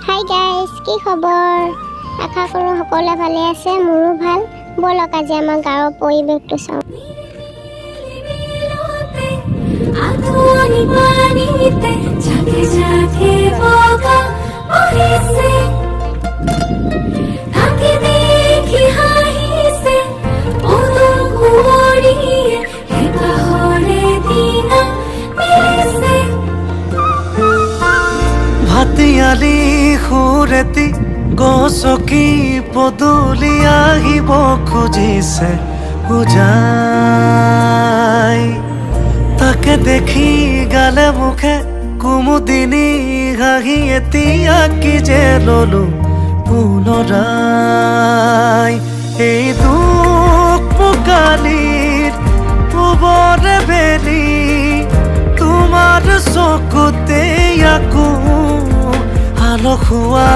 Hi guys, কি খবৰ? আশা কৰোঁ সকলোৱে ভালে আছে, মোৰো ভাল। ব'লক আজি আমাৰ গাঁৱৰ পৰিৱেশটো চাওঁ। ভাতিয়ালি সুৰেতি গছকি পদূলি আহিব খুজিছে উজাই, তাকে দেখি গালে মুখে কুমুদিনী হাঁহি এতিয়া কি যে ললো পুনৰাই। এই দুখ মুকালিৰ পূবৰে বেলি তোমাৰ চকুতে আকৌ আলসুৱা